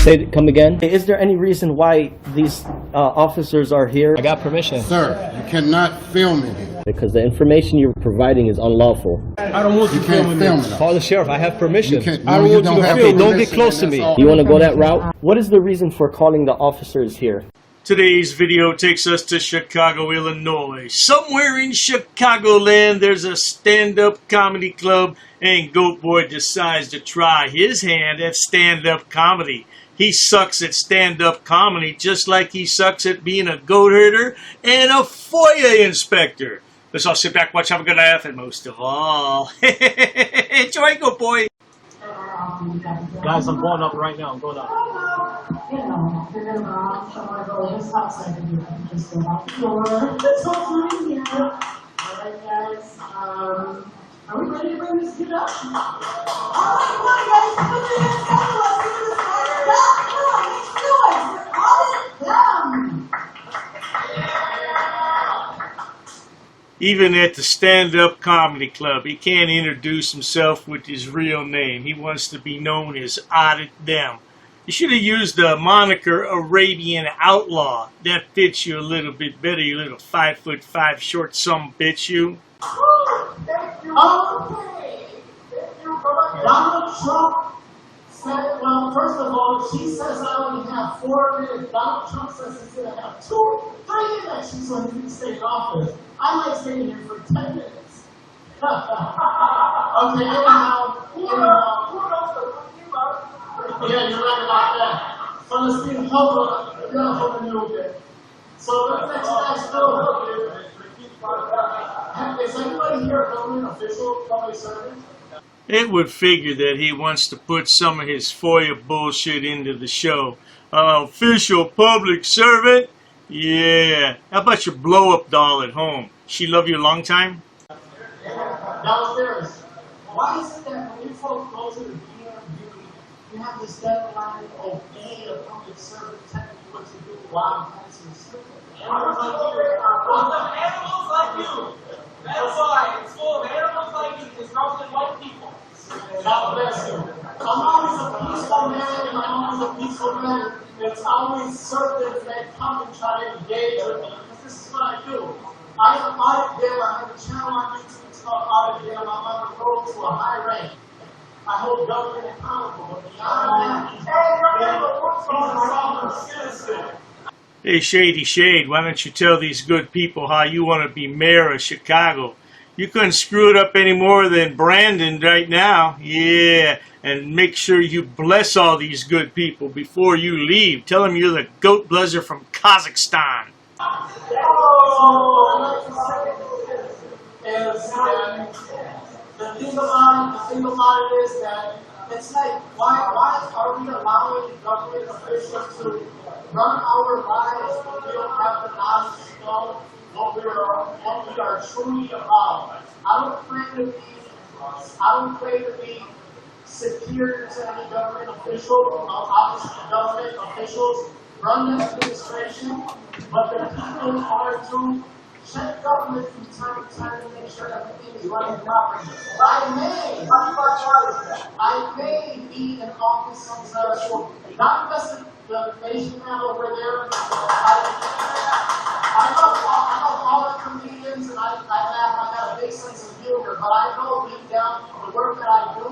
Say, come again? Is there any reason why these officers are here? I got permission. Sir, you cannot film in here. Because the information you're providing is unlawful. I don't want you You can't film it. Call the sheriff. I have permission. I don't want you to Okay, film. don't get close to me. You want to go that route? What is the reason for calling the officers here? Today's video takes us to Chicago, Illinois. Somewhere in Chicagoland, there's a stand-up comedy club, and GoatBoy decides to try his hand at stand-up comedy. He sucks at stand-up comedy just like he sucks at being a goat herder and a FOIA inspector. Let's all sit back, watch, have a good laugh, and most of all, enjoy, GoatBoy. Guys, I'm going up right now. I'm going up. You know, you're gonna run somewhere, go just outside and you just go out the door. It's so fun here. Alright guys, are we ready to bring this kid up? Alright, come on guys, put your hands up, let's do this guys. Come on, make noise, we're all in them. Even at the stand-up comedy club, he can't introduce himself with his real name. He wants to be known as Audit them. You should have used the moniker Arabian Outlaw. That fits you a little bit better, you little 5'5" short bitch, you. Thank you. Okay. Thank you. Donald Trump said, well, first of all, she says I only have 4 minutes. Donald Trump says he's going to have 2, 3 elections so he can stay in office. I might stay here for 10 minutes. Okay, anyhow. Yeah, you're right about that. So let's be humble. We gotta hold a little bit. So let's let you guys know. Is anybody here a government official, public servant? It would figure that he wants to put some of his FOIA bullshit into the show. Official public servant? Yeah. How about your blow-up doll at home? She love you a long time? Downstairs. Why is it that when you folks go to the DMV, you have this deadline to obey a public servant telling you what to do while passing the animals like you. That's why it's full of animals like you. It's mostly white people. God bless you. I'm always a peaceful man, and I'm always a peaceful man. It's always servants that come and try to engage with me, because this is what I do. I am Audit Bill. I have a channel on YouTube. It's called Audit Bill. I'm on the road to a high rank. I hold government accountable, but beyond that, he's a citizen. Hey, Shady Shade, why don't you tell these good people how you want to be mayor of Chicago? You couldn't screw it up any more than Brandon right now. Yeah, and make sure you bless all these good people before you leave. Tell them you're the goat blesser from Kazakhstan. The thing about it is that it's like, why are we allowing government officials to run our lives when we don't have the knowledge to know what we are truly about? I don't claim to be superior to any government official. Obviously, government officials run the administration, but the people are to check government from time to time to make sure everything is running properly. I may be in office sometimes, not because the nation man over there. I love all the comedians, and I got a big sense of humor, but I know deep down the work that I do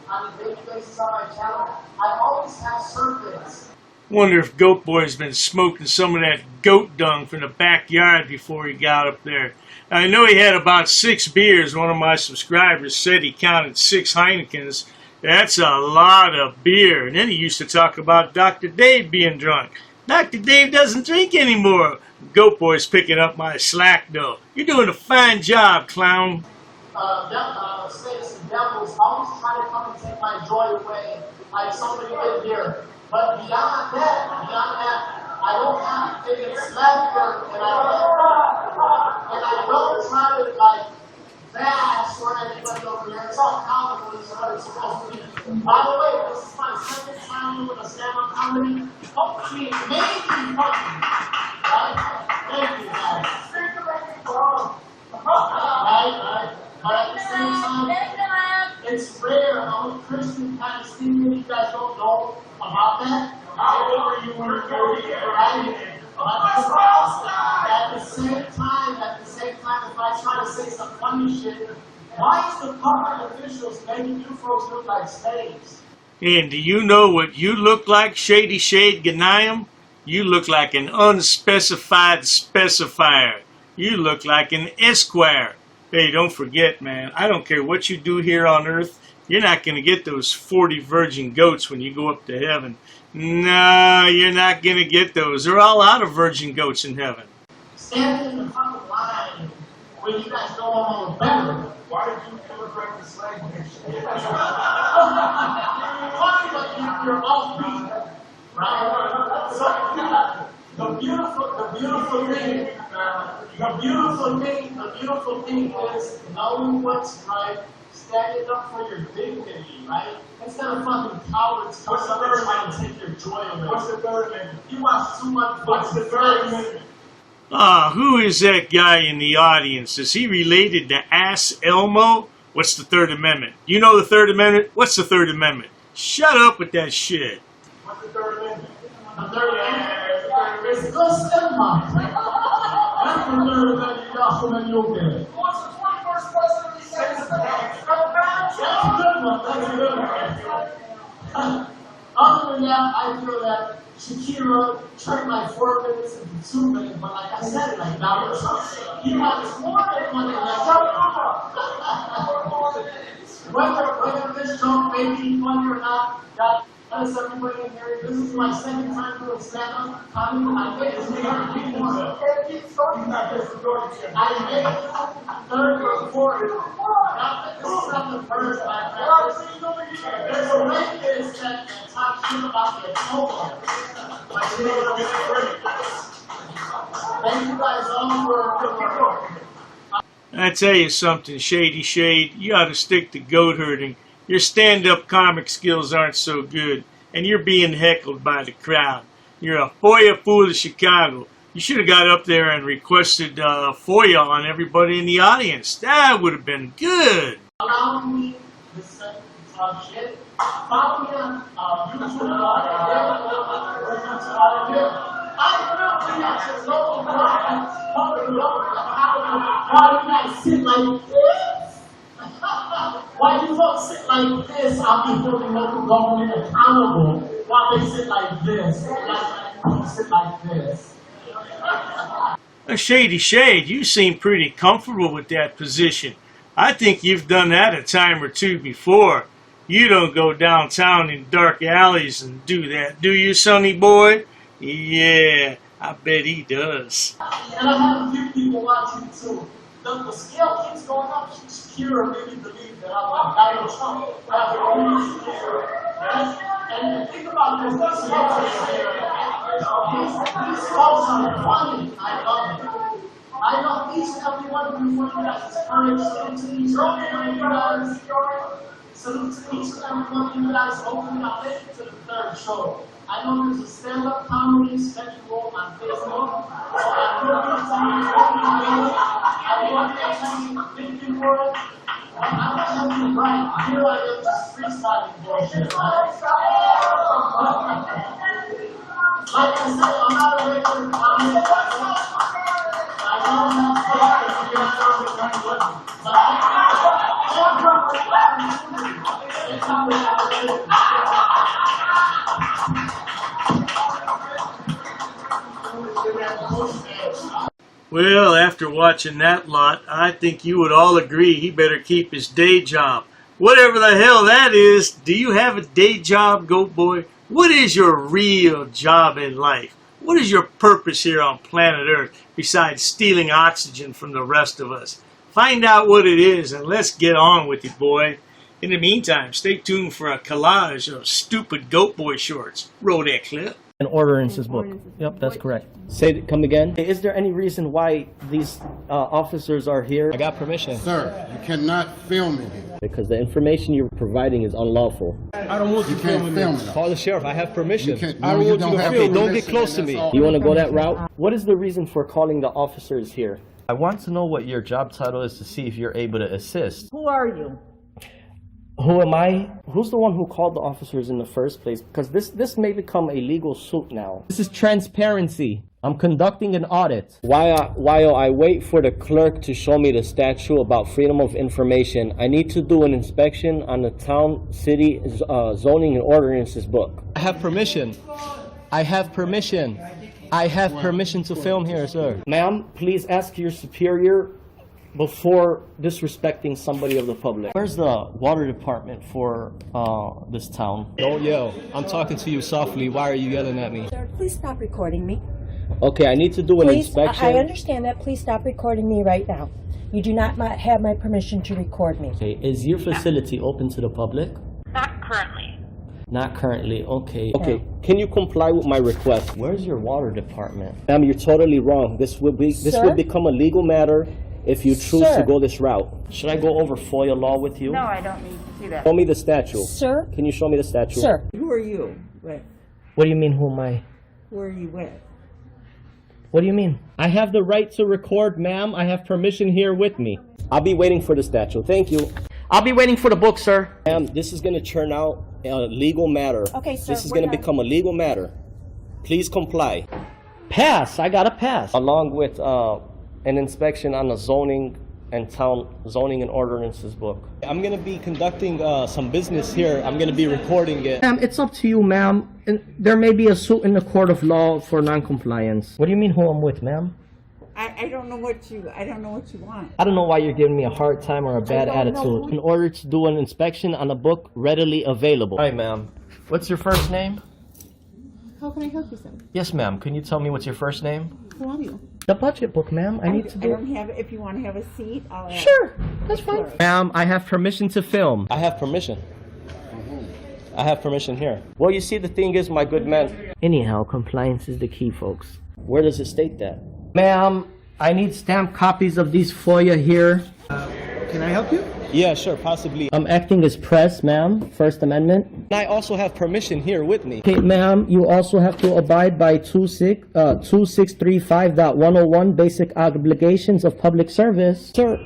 on a daily basis on my channel, I always have servants. Wonder if GoatBoy's been smoking some of that goat dung from the backyard before he got up there. I know he had about 6 beers. One of my subscribers said he counted 6 Heinekens. That's a lot of beer. And then he used to talk about Dr. Dave being drunk. Dr. Dave doesn't drink anymore. GoatBoy's picking up my slack, though. You're doing a fine job, clown. Snakes and devils always try to come and take my joy away, like somebody did here. But beyond that, I don't have any slander, and I don't try to like bash or anybody over there. It's all comedy, is what it's supposed to be. By the way, this is my 2nd time doing a stand-up comedy. Hopefully, it may be funny. Right? Thank you, guys. Right. But at the same time, it's rare. I'm a Christian Palestinian. You guys don't know about that. How old are you when you're 30? Right? At the same time, if I try to say some funny shit, why is the public officials making you folks look like slaves? And do you know what you look like, Shady Shade Ganayam? You look like an unspecified specifier. You look like an esquire. Hey, don't forget, man, I don't care what you do here on earth, you're not going to get those 40 virgin goats when you go up to heaven. No, you're not going to get those. They're all out of virgin goats in heaven. Standing in the front of the line when you guys go on the better. Why did you immigrate to slavery? Funny, but you're offbeat, right? So, the beautiful thing is knowing what's right, standing up for your dignity, right? Instead of fucking cowards coming up and trying to take your joy away. What's the third amendment? You watch too much. What's the third amendment? Who is that guy in the audience? Is he related to Ass Elmo? What's the Third Amendment? You know the Third Amendment? What's the Third Amendment? Shut up with that shit. What's the Third Amendment? The Third Amendment is good stigma. That's the Third Amendment. Y'all so many over there. What's the 21st president of the United States? That's a good one. That's a good one. Other than that, I feel that Shakira turned like 4 minutes into 2 minutes, but like I said, like Donald Trump, he has more than money like whether this joke may be funny or not, that is everybody in here. This is my second time doing stand-up comedy. I made it third or fourth. This is not the first time. There's a rapist that talks shit about the Atola. Thank you guys all for I tell you something, Shady Shade, you ought to stick to goat herding. Your stand-up comic skills aren't so good, and you're being heckled by the crowd. You're a FOIA fool of Chicago. You should have got up there and requested FOIA on everybody in the audience. That would have been good. Allow me to say shit. Follow me on YouTube. Why you guys sit like this? Why you folks sit like this? I'll be holding local government accountable while they sit like this. Like sit like this. Shady Shade, you seem pretty comfortable with that position. I think you've done that a time or two before. You don't go downtown in dark alleys and do that, do you, sonny boy? Yeah, I bet he does. And I have a few people watching too. The scale keeps going up. Shakira made me believe that I'm like Donald Trump. And think about this. These folks are funny. I love it. I love each and every one of you for you guys' courage. Salute to each and every one of you guys. Salute to each and every one of you guys. Hopefully I'll make it to the third show. I know there's a stand-up comedy schedule on Facebook, so I will be telling you what you do. I will be telling you thank you for it. But I'm not telling you right. Here I am just freestyling bullshit. Like I said, I'm not a regular comic. I don't have to be a comic. Well, after watching that lot, I think you would all agree he better keep his day job. Whatever the hell that is, do you have a day job, Goat Boy? What is your real job in life? What is your purpose here on planet Earth besides stealing oxygen from the rest of us? Find out what it is and let's get on with it, boy. In the meantime, stay tuned for a collage of stupid Goat Boy shorts. Roll that clip. An order in his book. Yep, that's correct. Come again. Is there any reason why these officers are here? I got permission. Sir, you cannot film in here. Because the information you're providing is unlawful. I don't want You can't film it. Call the sheriff. I have permission. You can't- I no, don't you want don't you to have film. Don't permission, get close to and me. that's all. Do you want to go that route? What is the reason for calling the officers here? I want to know what your job title is to see if you're able to assist. Who are you? Who am I? Who's the one who called the officers in the first place? Because this may become a legal suit now. This is transparency. I'm conducting an audit. While I wait for the clerk to show me the statute about freedom of information, I need to do an inspection on the town, city, zoning and ordinances book. I have permission. I have permission. I have permission to film here, sir. Ma'am, please ask your superior before disrespecting somebody of the public. Where's the water department for this town? Don't yell. I'm talking to you softly. Why are you yelling at me? Sir, please stop recording me. Okay, I need to do an inspection. I understand that. Please stop recording me right now. You do not have my permission to record me. Okay, is your facility open to the public? Not currently. Not currently, okay. Okay, can you comply with my request? Where's your water department? Ma'am, you're totally wrong. This will become a legal matter if you choose to go this route. Should I go over FOIA law with you? No, I don't need to see that. Show me the statute. Sir? Can you show me the statute? Sir. Who are you with? What do you mean, who am I? Who are you with? What do you mean? I have the right to record, ma'am. I have permission here with me. I'll be waiting for the statute. Thank you. I'll be waiting for the book, sir. Ma'am, this is going to turn out a legal matter. Okay, sir. This is going to become a legal matter. Please comply. Pass. I got a pass. Along with an inspection on the zoning and town zoning and ordinances book. I'm going to be conducting some business here. I'm going to be recording it. Ma'am, it's up to you, ma'am. There may be a suit in the court of law for non-compliance. What do you mean who I'm with, ma'am? I don't know what you want. I don't know why you're giving me a hard time or a bad attitude. In order to do an inspection on a book readily available. Hi, ma'am. What's your first name? How can I help you, sir? Yes, ma'am. Can you tell me what's your first name? Who are you? The budget book, ma'am. I need to do. I don't have. If you want to have a seat, I'll. Sure, that's fine. Ma'am, I have permission to film. I have permission. I have permission here. Well, you see, the thing is, my good man. Anyhow, compliance is the key, folks. Where does it state that? Ma'am, I need stamped copies of these FOIA here. Can I help you? Yeah, sure, possibly. I'm acting as press, ma'am. First Amendment. And I also have permission here with me. Okay, ma'am, you also have to abide by 2635.101 basic obligations of public service. Sir,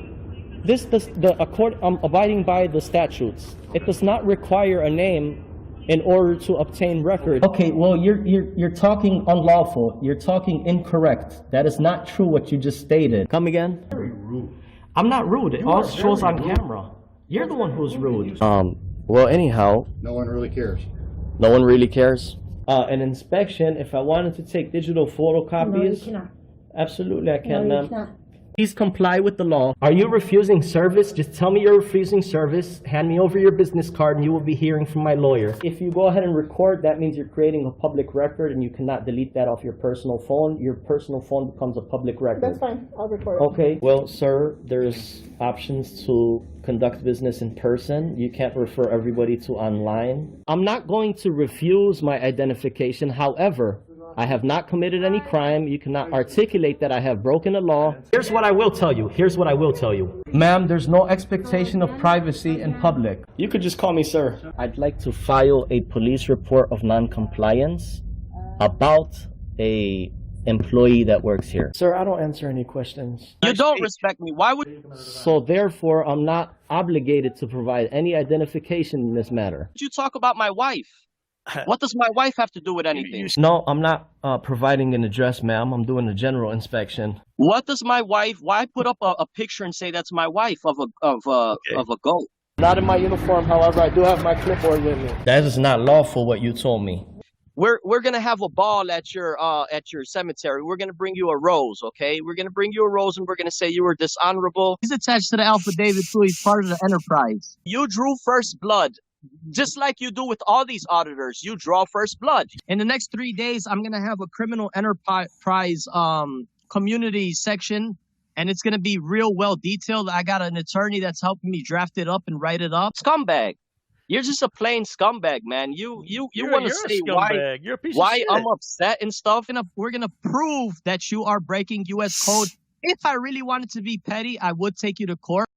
I'm abiding by the statutes. It does not require a name in order to obtain record. Okay, well, you're talking unlawful. You're talking incorrect. That is not true what you just stated. Come again? Very rude. I'm not rude. It all shows on camera. You're the one who's rude. Well, anyhow. No one really cares. No one really cares? An inspection, if I wanted to take digital photocopies. No, you cannot. Absolutely, I can, No, ma'am. you cannot. Please comply with the law. Are you refusing service? Just tell me you're refusing service. Hand me over your business card and you will be hearing from my lawyer. If you go ahead and record, that means you're creating a public record and you cannot delete that off your personal phone. Your personal phone becomes a public record. That's fine. I'll record it. Okay. Well, sir, there's options to conduct business in person. You can't refer everybody to online. I'm not going to refuse my identification. However, I have not committed any crime. You cannot articulate that I have broken the law. Here's what I will tell you. Ma'am, there's no expectation of privacy in public. You could just call me sir. I'd like to file a police report of non-compliance about a employee that works here. Sir, I don't answer any questions. You don't respect me. Why would So therefore, I'm not obligated to provide any identification in this matter. you talk about my wife? What does my wife have to do with anything? No, I'm not providing an address, ma'am. I'm doing a general inspection. What does my wife? Why put up a picture and say that's my wife of a goat? Not in my uniform, however, I do have my clipboard with me. That is not lawful, what you told me. We're gonna have a ball at your cemetery. We're gonna bring you a rose, okay? We're gonna bring you a rose and we're gonna say you were dishonorable. He's attached to the affidavit too. He's part of the enterprise. You drew first blood. Just like you do with all these auditors, you draw first blood. In the next 3 days, I'm going to have a criminal enterprise community section, and it's going to be real well detailed. I got an attorney that's helping me draft it up and write it up. Scumbag. You're just a plain scumbag, man. You want to say why I'm upset and stuff. We're going to prove that you are breaking U.S. code. If I really wanted to be petty, I would take you to court.